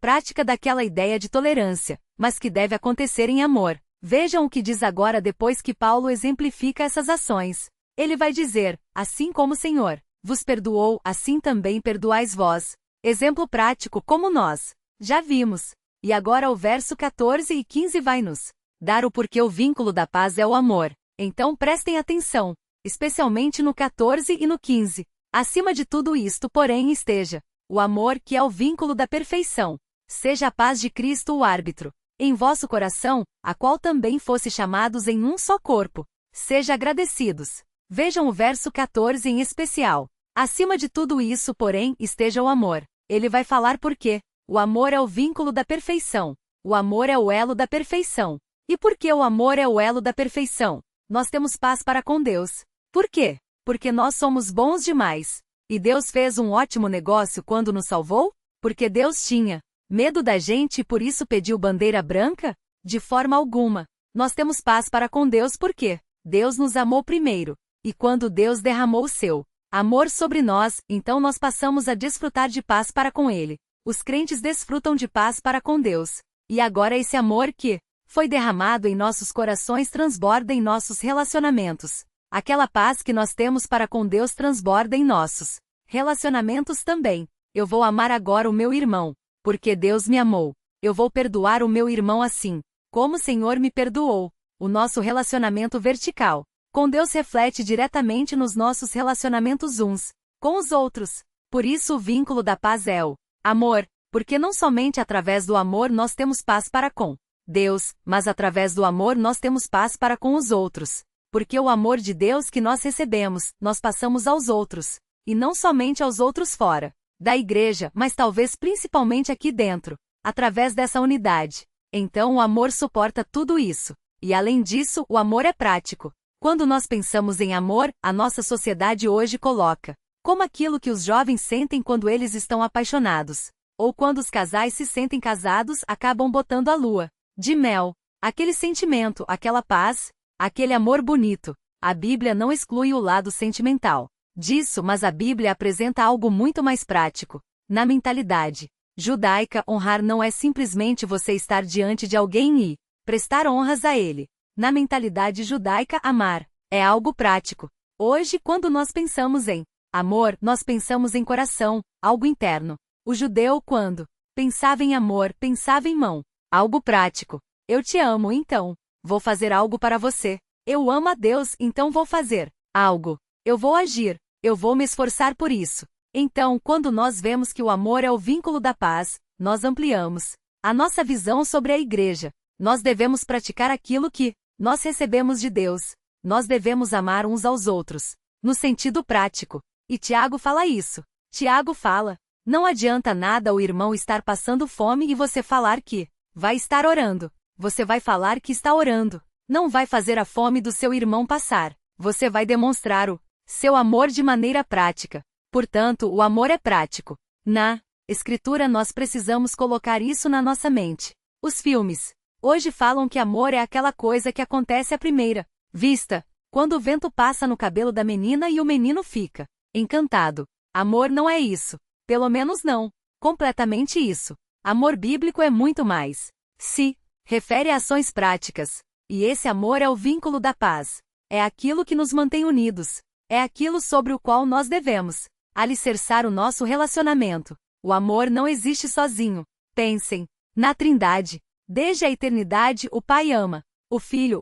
prática daquela ideia de tolerância, mas que deve acontecer em amor. Vejam o que diz agora depois que Paulo exemplifica essas ações. Ele vai dizer: assim como o Senhor vos perdoou, assim também perdoais vós. Exemplo prático como nós já vimos. E agora o verso 14 e 15 vai nos dar o porquê o vínculo da paz é o amor. Então prestem atenção, especialmente no 14 e no 15. Acima de tudo isto, porém, esteja o amor, que é o vínculo da perfeição. Seja a paz de Cristo o árbitro em vosso coração, a qual também fosse chamados em um só corpo. Seja agradecidos. Vejam o verso 14 em especial. Acima de tudo isso, porém, esteja o amor. Ele vai falar por quê. O amor é o vínculo da perfeição. O amor é o elo da perfeição. E por que o amor é o elo da perfeição? Nós temos paz para com Deus. Por quê? Porque nós somos bons demais. E Deus fez um ótimo negócio quando nos salvou? Porque Deus tinha medo da gente e por isso pediu bandeira branca? De forma alguma. Nós temos paz para com Deus porque Deus nos amou primeiro. E quando Deus derramou o seu amor sobre nós, então nós passamos a desfrutar de paz para com Ele. Os crentes desfrutam de paz para com Deus. E agora esse amor que foi derramado em nossos corações transborda em nossos relacionamentos. Aquela paz que nós temos para com Deus transborda em nossos relacionamentos também. Eu vou amar agora o meu irmão, porque Deus me amou. Eu vou perdoar o meu irmão assim, como o Senhor me perdoou. O nosso relacionamento vertical com Deus reflete diretamente nos nossos relacionamentos uns com os outros. Por isso o vínculo da paz é o amor, porque não somente através do amor nós temos paz para com Deus, mas através do amor nós temos paz para com os outros. Porque o amor de Deus que nós recebemos, nós passamos aos outros. E não somente aos outros fora da igreja, mas talvez principalmente aqui dentro, através dessa unidade. Então o amor suporta tudo isso. E além disso, o amor é prático. Quando nós pensamos em amor, a nossa sociedade hoje coloca como aquilo que os jovens sentem quando eles estão apaixonados. Ou quando os casais se sentem casados, acabam botando a lua de mel. Aquele sentimento, aquela paz, aquele amor bonito. A Bíblia não exclui o lado sentimental disso, mas a Bíblia apresenta algo muito mais prático. Na mentalidade judaica, honrar não é simplesmente você estar diante de alguém e prestar honras a ele. Na mentalidade judaica, amar é algo prático. Hoje, quando nós pensamos em amor, nós pensamos em coração, algo interno. O judeu, quando pensava em amor, pensava em mão, algo prático. Eu te amo, então vou fazer algo para você. Eu amo a Deus, então vou fazer algo. Eu vou agir. Eu vou me esforçar por isso. Então, quando nós vemos que o amor é o vínculo da paz, nós ampliamos a nossa visão sobre a igreja. Nós devemos praticar aquilo que nós recebemos de Deus. Nós devemos amar uns aos outros, no sentido prático. E Tiago fala isso. Tiago fala: não adianta nada o irmão estar passando fome e você falar que vai estar orando. Você vai falar que está orando. Não vai fazer a fome do seu irmão passar. Você vai demonstrar o seu amor de maneira prática. Portanto, o amor é prático. Na Escritura nós precisamos colocar isso na nossa mente. Os filmes hoje falam que amor é aquela coisa que acontece à primeira vista, quando o vento passa no cabelo da menina e o menino fica encantado. Amor não é isso. Pelo menos não completamente isso. Amor bíblico é muito mais. Se refere a ações práticas. E esse amor é o vínculo da paz. É aquilo que nos mantém unidos. É aquilo sobre o qual nós devemos alicerçar o nosso relacionamento. O amor não existe sozinho. Pensem na Trindade. Desde a eternidade, o Pai ama o Filho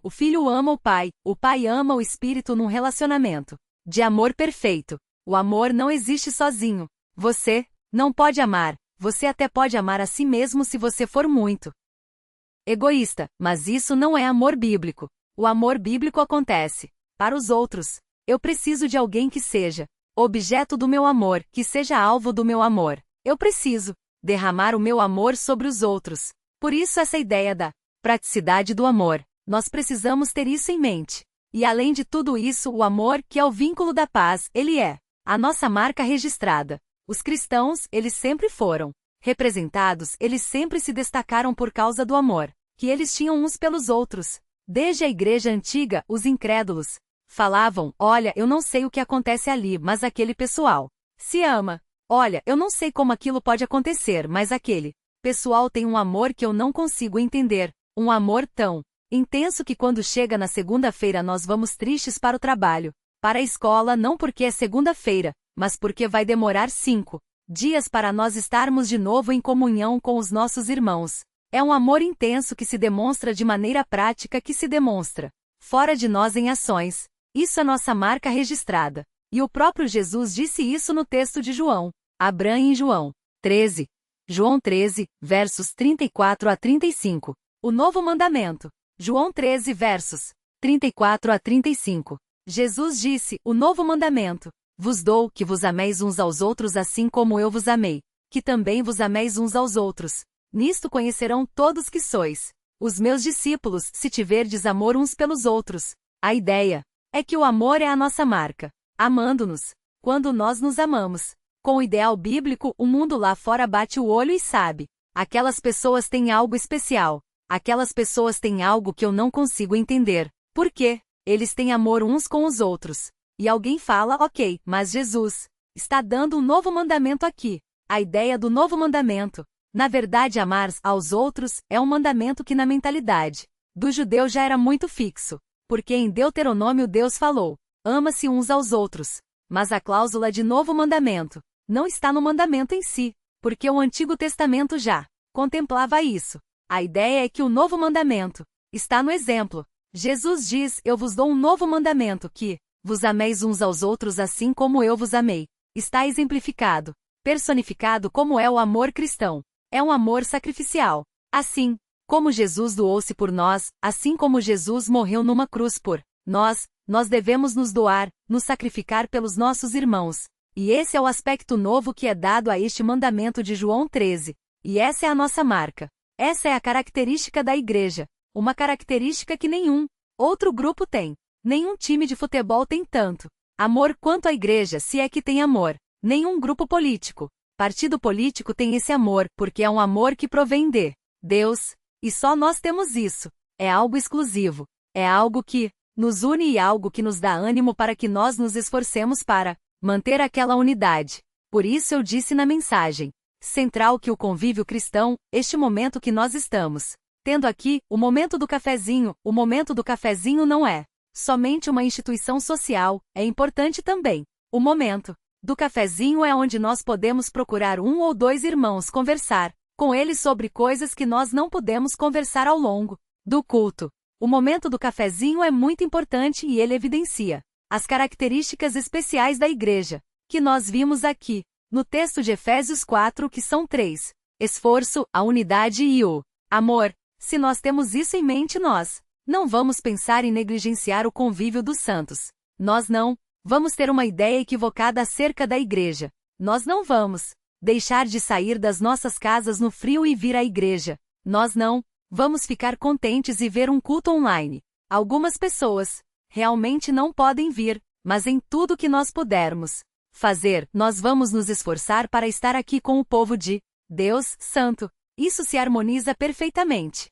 ama o Pai ama o Espírito num relacionamento de amor perfeito. O amor não existe sozinho. Você não pode amar. Você até pode amar a si mesmo se você for muito egoísta, mas isso não é amor bíblico. O amor bíblico acontece para os outros. Eu preciso de alguém que seja objeto do meu amor, que seja alvo do meu amor. Eu preciso derramar o meu amor sobre os outros. Por isso essa ideia da praticidade do amor. Nós precisamos ter isso em mente. E além de tudo isso, o amor, que é o vínculo da paz, ele é a nossa marca registrada. Os cristãos, eles sempre foram representados, eles sempre se destacaram por causa do amor que eles tinham uns pelos outros. Desde a igreja antiga, os incrédulos falavam: olha, eu não sei o que acontece ali, mas aquele pessoal se ama. Olha, eu não sei como aquilo pode acontecer, mas aquele pessoal tem um amor que eu não consigo entender. Um amor tão intenso que quando chega na segunda-feira nós vamos tristes para o trabalho, para a escola, não porque é segunda-feira, mas porque vai demorar 5 dias para nós estarmos de novo em comunhão com os nossos irmãos. É um amor intenso que se demonstra de maneira prática, que se demonstra fora de nós em ações. Isso é nossa marca registrada. E o próprio Jesus disse isso no texto de João. Abra em João 13. João 13, versos 34 a 35. o novo mandamento. João 13 versos 34 a 35. Jesus disse, o novo mandamento. Vos dou que vos ameis uns aos outros assim como eu vos amei, que também vos ameis uns aos outros. Nisto conhecerão todos que sois os meus discípulos, se tiverdes amor uns pelos outros. A ideia é que o amor é a nossa marca, amando-nos, quando nós nos amamos. Com o ideal bíblico, o mundo lá fora bate o olho e sabe. Aquelas pessoas têm algo especial. Aquelas pessoas têm algo que eu não consigo entender. Por quê? Eles têm amor uns com os outros. E alguém fala, ok, mas Jesus está dando um novo mandamento aqui. A ideia do novo mandamento, na verdade, amar aos outros, é um mandamento que na mentalidade do judeu já era muito fixo. Porque em Deuteronômio Deus falou, ama-se uns aos outros. Mas a cláusula de novo mandamento não está no mandamento em si, porque o Antigo Testamento já contemplava isso. A ideia é que o novo mandamento está no exemplo. Jesus diz, eu vos dou um novo mandamento que vos ameis uns aos outros assim como eu vos amei. Está exemplificado, personificado como é o amor cristão. É um amor sacrificial. Assim como Jesus doou-se por nós, assim como Jesus morreu numa cruz por nós devemos nos doar, nos sacrificar pelos nossos irmãos. E esse é o aspecto novo que é dado a este mandamento de João 13. E essa é a nossa marca. Essa é a característica da igreja. Uma característica que nenhum outro grupo tem. Nenhum time de futebol tem tanto amor quanto a igreja, se é que tem amor. Nenhum grupo político, partido político tem esse amor, porque é um amor que provém de Deus. E só nós temos isso. É algo exclusivo. É algo que nos une e algo que nos dá ânimo para que nós nos esforcemos para manter aquela unidade. Por isso eu disse na mensagem central que o convívio cristão, este momento que nós estamos tendo aqui, o momento do cafezinho não é somente uma instituição social, é importante também. O momento do cafezinho é onde nós podemos procurar um ou dois irmãos conversar com eles sobre coisas que nós não podemos conversar ao longo do culto. O momento do cafezinho é muito importante e ele evidencia as características especiais da igreja, que nós vimos aqui, no texto de Efésios 4, que são 3. Esforço, a unidade e o amor. Se nós temos isso em mente, nós não vamos pensar em negligenciar o convívio dos santos. Nós não vamos ter uma ideia equivocada acerca da igreja. Nós não vamos deixar de sair das nossas casas no frio e vir à igreja. Nós não vamos ficar contentes e ver um culto online. Algumas pessoas realmente não podem vir, mas em tudo que nós pudermos fazer, nós vamos nos esforçar para estar aqui com o povo de Deus Santo. Isso se harmoniza perfeitamente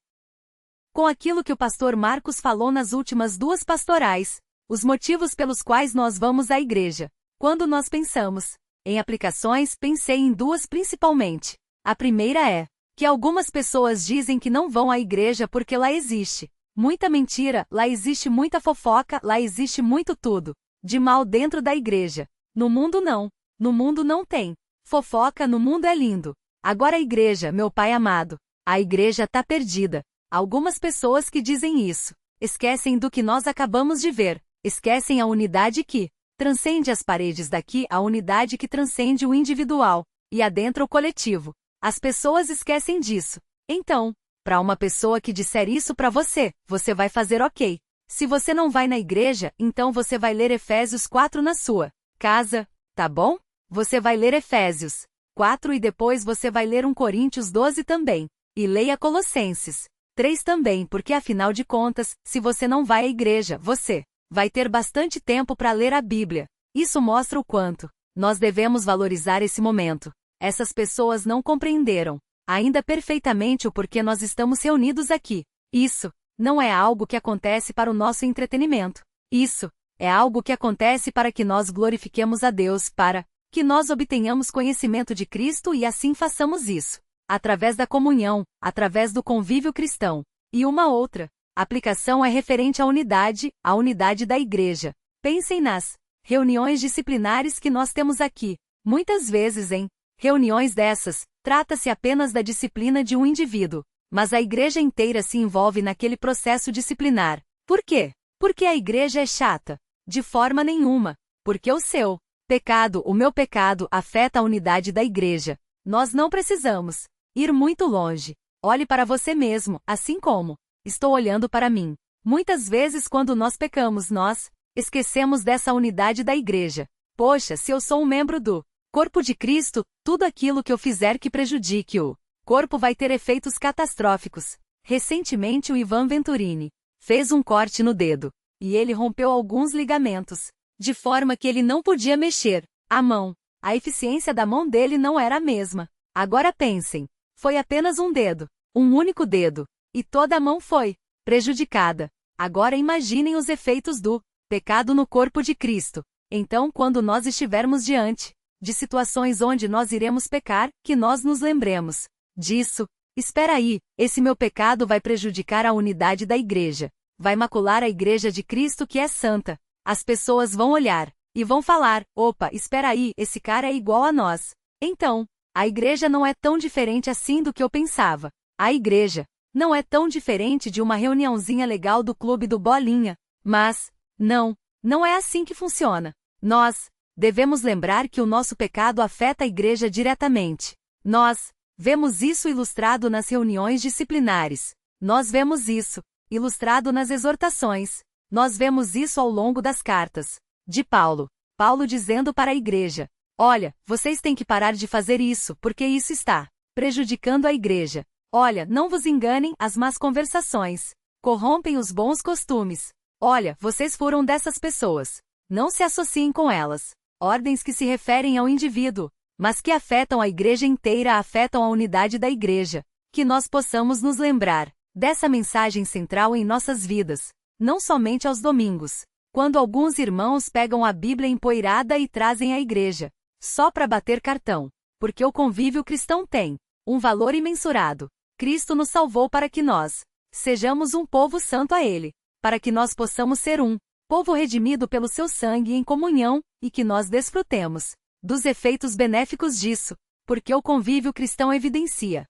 com aquilo que o pastor Marcos falou nas últimas duas pastorais, os motivos pelos quais nós vamos à igreja. Quando nós pensamos em aplicações, pensei em duas principalmente. A primeira é que algumas pessoas dizem que não vão à igreja porque lá existe muita mentira, lá existe muita fofoca, lá existe muito tudo de mal dentro da igreja. No mundo não. No mundo não tem fofoca, no mundo é lindo. Agora a igreja, meu pai amado, a igreja tá perdida. Algumas pessoas que dizem isso esquecem do que nós acabamos de ver, esquecem a unidade que transcende as paredes daqui, a unidade que transcende o individual e adentra o coletivo. As pessoas esquecem disso. Então, para uma pessoa que disser isso para você, você vai fazer ok. Se você não vai na igreja, então você vai ler Efésios 4 na sua casa, tá bom? Você vai ler Efésios 4 e depois você vai ler 1 Coríntios 12 também. E leia Colossenses 3 também, porque afinal de contas, se você não vai à igreja, você vai ter bastante tempo para ler a Bíblia. Isso mostra o quanto nós devemos valorizar esse momento. Essas pessoas não compreenderam ainda perfeitamente o porquê nós estamos reunidos aqui. Isso não é algo que acontece para o nosso entretenimento. Isso é algo que acontece para que nós glorifiquemos a Deus, para que nós obtenhamos conhecimento de Cristo e assim façamos isso através da comunhão, através do convívio cristão. E uma outra aplicação é referente à unidade da igreja. Pensem nas reuniões disciplinares que nós temos aqui. Muitas vezes em reuniões dessas, trata-se apenas da disciplina de um indivíduo, mas a igreja inteira se envolve naquele processo disciplinar. Por quê? Porque a igreja é chata? De forma nenhuma. Porque o seu pecado, o meu pecado, afeta a unidade da igreja. Nós não precisamos ir muito longe. Olhe para você mesmo, assim como estou olhando para mim. Muitas vezes quando nós pecamos, nós esquecemos dessa unidade da igreja. Poxa, se eu sou um membro do corpo de Cristo, tudo aquilo que eu fizer que prejudique o corpo vai ter efeitos catastróficos. Recentemente o Ivan Venturini fez um corte no dedo, e ele rompeu alguns ligamentos, de forma que ele não podia mexer a mão. A eficiência da mão dele não era a mesma. Agora pensem, foi apenas um dedo, um único dedo, e toda a mão foi prejudicada. Agora imaginem os efeitos do pecado no corpo de Cristo. Então, quando nós estivermos diante de situações onde nós iremos pecar, que nós nos lembremos disso. Espera aí, esse meu pecado vai prejudicar a unidade da igreja. Vai macular a igreja de Cristo que é santa. As pessoas vão olhar e vão falar, opa, espera aí, esse cara é igual a nós. Então, a igreja não é tão diferente assim do que eu pensava. A igreja não é tão diferente de uma reuniãozinha legal do clube do Bolinha. Mas, não é assim que funciona. Nós devemos lembrar que o nosso pecado afeta a igreja diretamente. Nós vemos isso ilustrado nas reuniões disciplinares. Nós vemos isso ilustrado nas exortações. Nós vemos isso ao longo das cartas de Paulo. Paulo dizendo para a igreja: olha, vocês têm que parar de fazer isso, porque isso está prejudicando a igreja. Olha, não vos enganem, as más conversações corrompem os bons costumes. Olha, vocês foram dessas pessoas. Não se associem com elas. Ordens que se referem ao indivíduo, mas que afetam a igreja inteira, afetam a unidade da igreja. Que nós possamos nos lembrar dessa mensagem central em nossas vidas, não somente aos domingos, quando alguns irmãos pegam a Bíblia empoeirada e trazem à igreja, só para bater cartão, porque o convívio cristão tem um valor imensurável. Cristo nos salvou para que nós sejamos um povo santo a Ele, para que nós possamos ser um povo redimido pelo seu sangue em comunhão, e que nós desfrutemos dos efeitos benéficos disso, porque o convívio cristão evidencia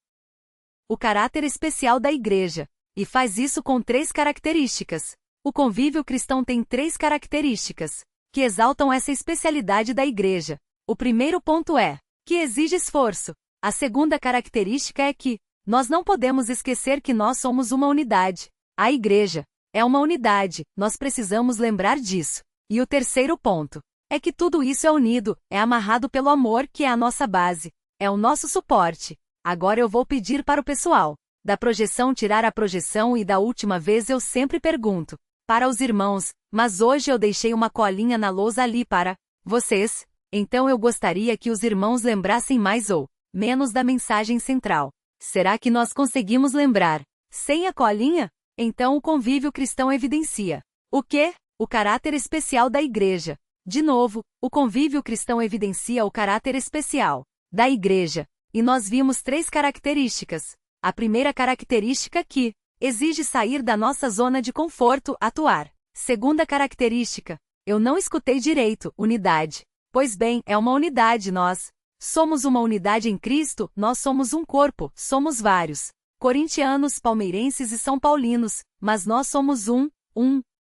o caráter especial da igreja, e faz isso com 3 características. O convívio cristão tem 3 características que exaltam essa especialidade da igreja. O primeiro ponto é que exige esforço. A segunda característica é que nós não podemos esquecer que nós somos uma unidade. A igreja é uma unidade, nós precisamos lembrar disso. E o terceiro ponto é que tudo isso é unido, é amarrado pelo amor, que é a nossa base, é o nosso suporte. Agora eu vou pedir para o pessoal da projeção tirar a projeção, e da última vez eu sempre pergunto para os irmãos, mas hoje eu deixei uma colinha na lousa ali para vocês, então eu gostaria que os irmãos lembrassem mais ou menos da mensagem central. Será que nós conseguimos lembrar sem a colinha? Então o convívio cristão evidencia o quê? O caráter especial da igreja. De novo, o convívio cristão evidencia o caráter especial da igreja. E nós vimos 3 características. A primeira característica que exige sair da nossa zona de conforto, atuar. Segunda característica, eu não escutei direito, unidade. Pois bem, é uma unidade, nós somos uma unidade em Cristo, nós somos um corpo, somos vários corintianos, palmeirenses e são paulinos, mas nós somos um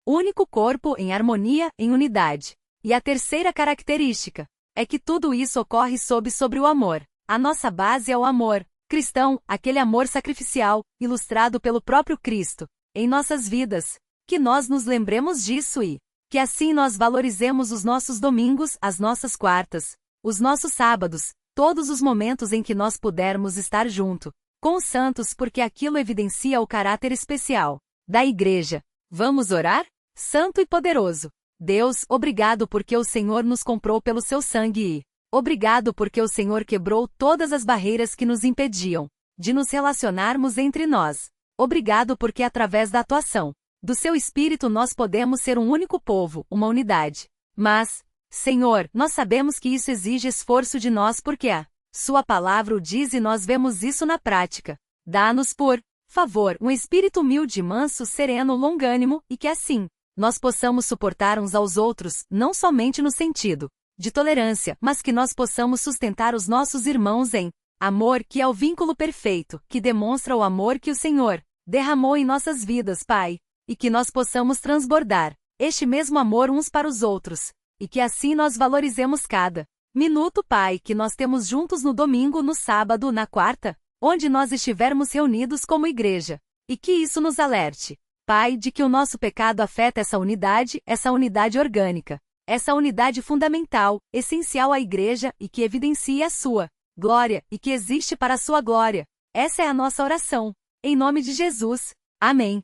único corpo em harmonia, em unidade. E a terceira característica é que tudo isso ocorre sobre o amor. A nossa base é o amor cristão, aquele amor sacrificial, ilustrado pelo próprio Cristo, em nossas vidas. Que nós nos lembremos disso e que assim nós valorizemos os nossos domingos, as nossas quartas, os nossos sábados, todos os momentos em que nós pudermos estar junto com os santos, porque aquilo evidencia o caráter especial da igreja. Vamos orar? Santo e poderoso Deus, obrigado porque o Senhor nos comprou pelo seu sangue e obrigado porque o Senhor quebrou todas as barreiras que nos impediam de nos relacionarmos entre nós. Obrigado porque através da atuação do seu Espírito nós podemos ser um único povo, uma unidade. Mas, Senhor, nós sabemos que isso exige esforço de nós porque a sua palavra o diz e nós vemos isso na prática. Dá-nos, por favor, um espírito humilde, manso, sereno, longânimo, e que assim nós possamos suportar uns aos outros, não somente no sentido de tolerância, mas que nós possamos sustentar os nossos irmãos em amor, que é o vínculo perfeito, que demonstra o amor que o Senhor derramou em nossas vidas, Pai, e que nós possamos transbordar este mesmo amor uns para os outros, e que assim nós valorizemos cada minuto, Pai, que nós temos juntos no domingo, no sábado, na quarta, onde nós estivermos reunidos como igreja. E que isso nos alerte, Pai, de que o nosso pecado afeta essa unidade orgânica, essa unidade fundamental, essencial à igreja e que evidencia a sua glória e que existe para a sua glória. Essa é a nossa oração. Em nome de Jesus. Amém.